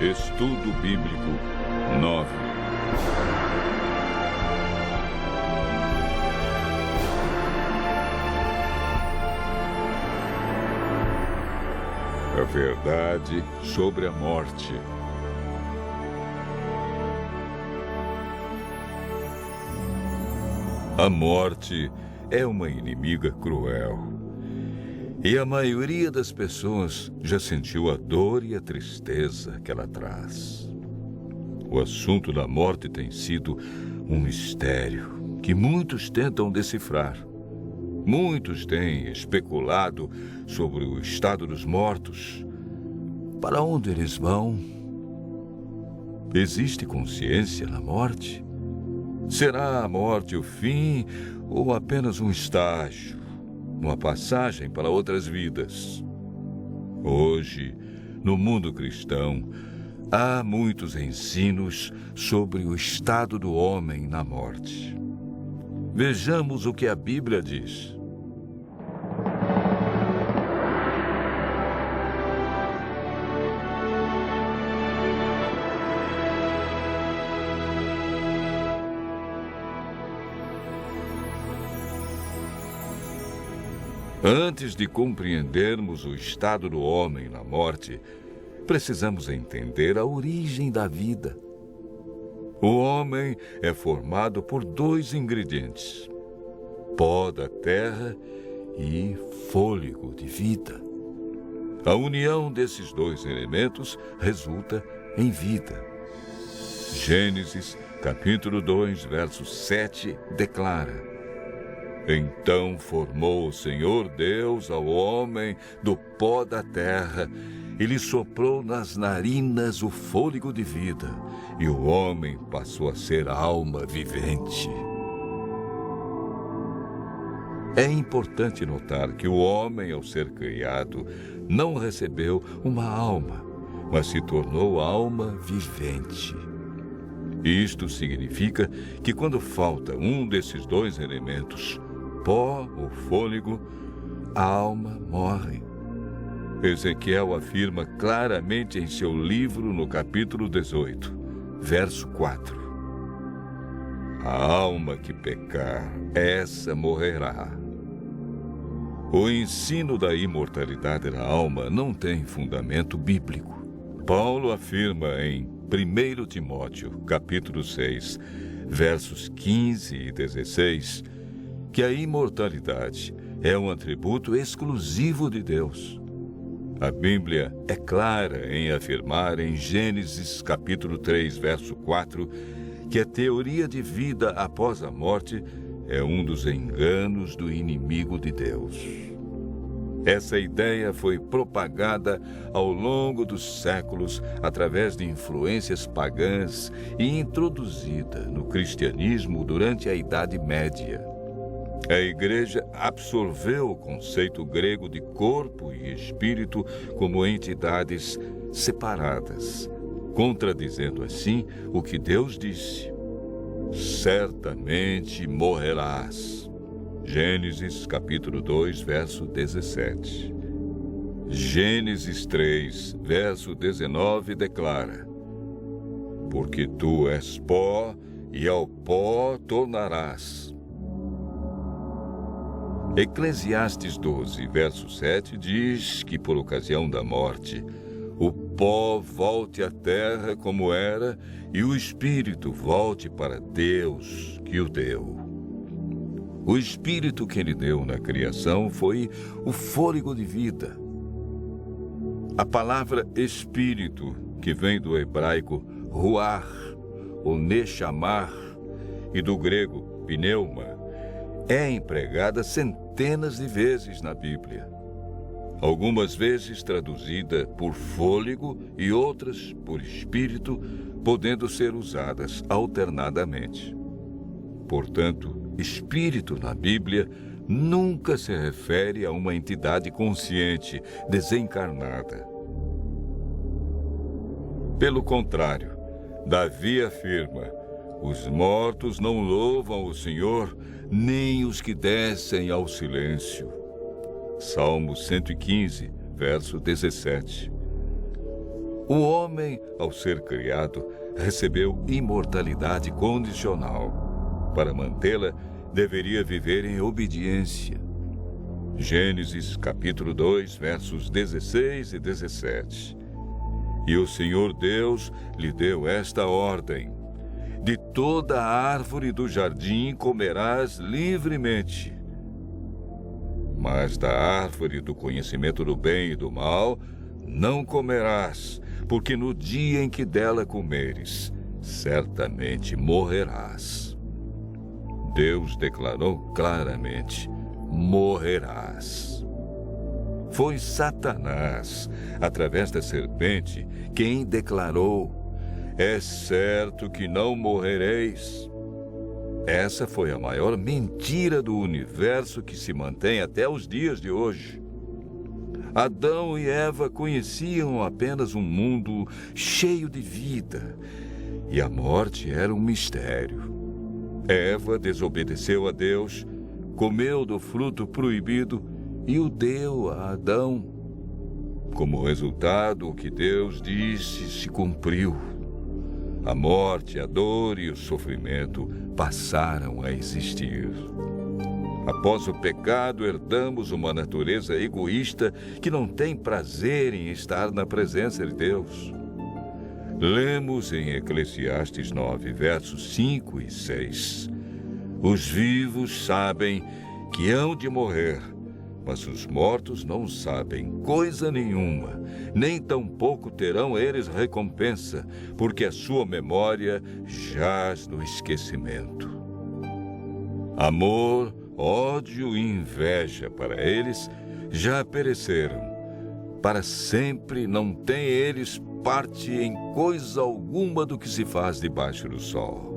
Estudo Bíblico 9. A verdade sobre a morte. A morte é uma inimiga cruel. E a maioria das pessoas já sentiu a dor e a tristeza que ela traz. O assunto da morte tem sido um mistério que muitos tentam decifrar. Muitos têm especulado sobre o estado dos mortos. Para onde eles vão? Existe consciência na morte? Será a morte o fim ou apenas um estágio? Uma passagem para outras vidas. Hoje, no mundo cristão, há muitos ensinos sobre o estado do homem na morte. Vejamos o que a Bíblia diz. Antes de compreendermos o estado do homem na morte, precisamos entender a origem da vida. O homem é formado por dois ingredientes: pó da terra e fôlego de vida. A união desses dois elementos resulta em vida. Gênesis, capítulo 2, verso 7, declara: Então formou o Senhor Deus ao homem do pó da terra e lhe soprou nas narinas o fôlego de vida, e o homem passou a ser alma vivente. É importante notar que o homem, ao ser criado, não recebeu uma alma, mas se tornou alma vivente. Isto significa que quando falta um desses dois elementos, pó ou fôlego, a alma morre. Ezequiel afirma claramente em seu livro no capítulo 18, verso 4. A alma que pecar, essa morrerá. O ensino da imortalidade da alma não tem fundamento bíblico. Paulo afirma em 1 Timóteo, capítulo 6, versos 15 e 16, que a imortalidade é um atributo exclusivo de Deus. A Bíblia é clara em afirmar em Gênesis capítulo 3, verso 4, que a teoria de vida após a morte é um dos enganos do inimigo de Deus. Essa ideia foi propagada ao longo dos séculos através de influências pagãs e introduzida no cristianismo durante a Idade Média. A Igreja absorveu o conceito grego de corpo e espírito como entidades separadas, contradizendo assim o que Deus disse: certamente morrerás. Gênesis capítulo 2, verso 17. Gênesis 3, verso 19 declara: porque tu és pó e ao pó tornarás. Eclesiastes 12, verso 7 diz que por ocasião da morte, o pó volte à terra como era e o espírito volte para Deus que o deu. O espírito que ele deu na criação foi o fôlego de vida. A palavra espírito, que vem do hebraico ruach, ou nechamar, e do grego pneuma, é empregada centenas de vezes na Bíblia. Algumas vezes traduzida por fôlego e outras por espírito, podendo ser usadas alternadamente. Portanto, espírito na Bíblia nunca se refere a uma entidade consciente, desencarnada. Pelo contrário, Davi afirma: os mortos não louvam o Senhor, nem os que descem ao silêncio. Salmo 115, verso 17. O homem, ao ser criado, recebeu imortalidade condicional. Para mantê-la, deveria viver em obediência. Gênesis capítulo 2, versos 16 e 17. E o Senhor Deus lhe deu esta ordem: de toda a árvore do jardim comerás livremente, mas da árvore do conhecimento do bem e do mal não comerás, porque no dia em que dela comeres, certamente morrerás. Deus declarou claramente: morrerás. Foi Satanás, através da serpente, quem declarou: é certo que não morrereis. Essa foi a maior mentira do universo que se mantém até os dias de hoje. Adão e Eva conheciam apenas um mundo cheio de vida, e a morte era um mistério. Eva desobedeceu a Deus, comeu do fruto proibido e o deu a Adão. Como resultado, o que Deus disse se cumpriu. A morte, a dor e o sofrimento passaram a existir. Após o pecado, herdamos uma natureza egoísta que não tem prazer em estar na presença de Deus. Lemos em Eclesiastes 9, versos 5 e 6. Os vivos sabem que hão de morrer, mas os mortos não sabem coisa nenhuma, nem tampouco terão eles recompensa, porque a sua memória jaz no esquecimento. Amor, ódio e inveja para eles já pereceram. Para sempre não têm eles parte em coisa alguma do que se faz debaixo do sol.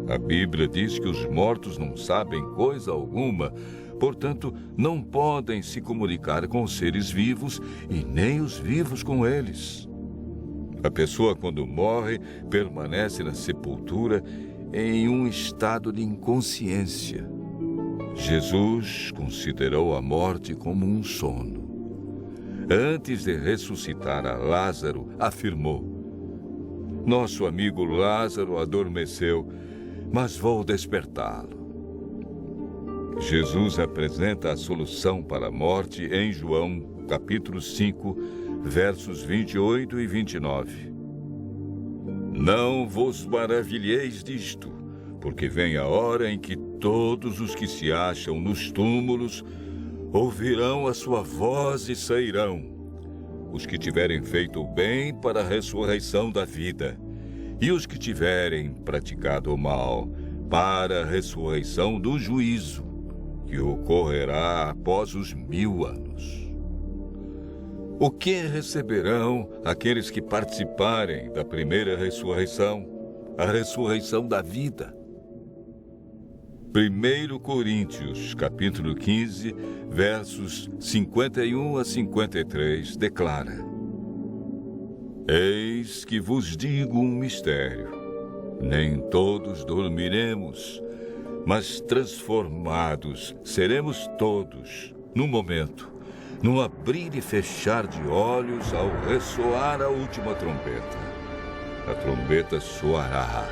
A Bíblia diz que os mortos não sabem coisa alguma, portanto, não podem se comunicar com os seres vivos e nem os vivos com eles. A pessoa, quando morre, permanece na sepultura em um estado de inconsciência. Jesus considerou a morte como um sono. Antes de ressuscitar a Lázaro, afirmou: nosso amigo Lázaro adormeceu, mas vou despertá-lo. Jesus apresenta a solução para a morte em João, capítulo 5, versos 28 e 29. Não vos maravilheis disto, porque vem a hora em que todos os que se acham nos túmulos ouvirão a sua voz e sairão, os que tiverem feito o bem para a ressurreição da vida, e os que tiverem praticado o mal para a ressurreição do juízo, que ocorrerá após os 1000 anos. O que receberão aqueles que participarem da primeira ressurreição, a ressurreição da vida? 1 Coríntios, capítulo 15, versos 51 a 53, declara: eis que vos digo um mistério. Nem todos dormiremos, mas transformados seremos todos, num momento, num abrir e fechar de olhos, ao ressoar a última trombeta. A trombeta soará,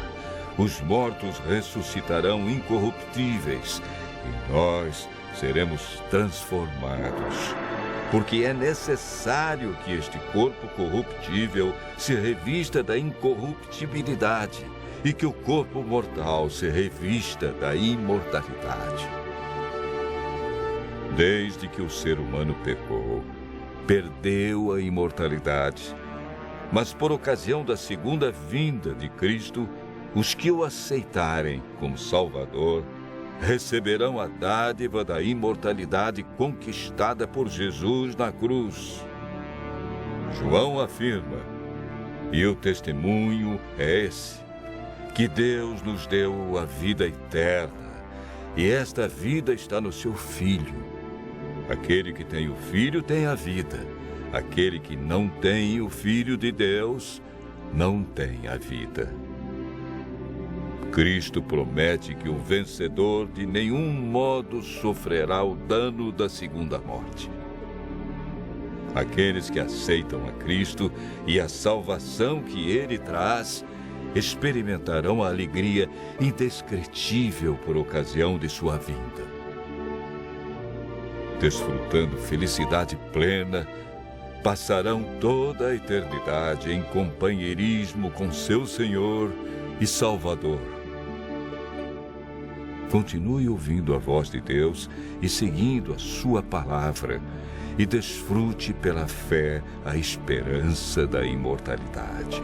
os mortos ressuscitarão incorruptíveis, e nós seremos transformados. Porque é necessário que este corpo corruptível se revista da incorruptibilidade, e que o corpo mortal se revista da imortalidade. Desde que o ser humano pecou, perdeu a imortalidade. Mas por ocasião da segunda vinda de Cristo, os que o aceitarem como Salvador receberão a dádiva da imortalidade conquistada por Jesus na cruz. João afirma, e o testemunho é esse, que Deus nos deu a vida eterna, e esta vida está no seu Filho. Aquele que tem o Filho tem a vida. Aquele que não tem o Filho de Deus não tem a vida. Cristo promete que o vencedor de nenhum modo sofrerá o dano da segunda morte. Aqueles que aceitam a Cristo e a salvação que Ele traz experimentarão a alegria indescritível por ocasião de sua vinda. Desfrutando felicidade plena, passarão toda a eternidade em companheirismo com seu Senhor e Salvador. Continue ouvindo a voz de Deus e seguindo a sua palavra, e desfrute pela fé a esperança da imortalidade.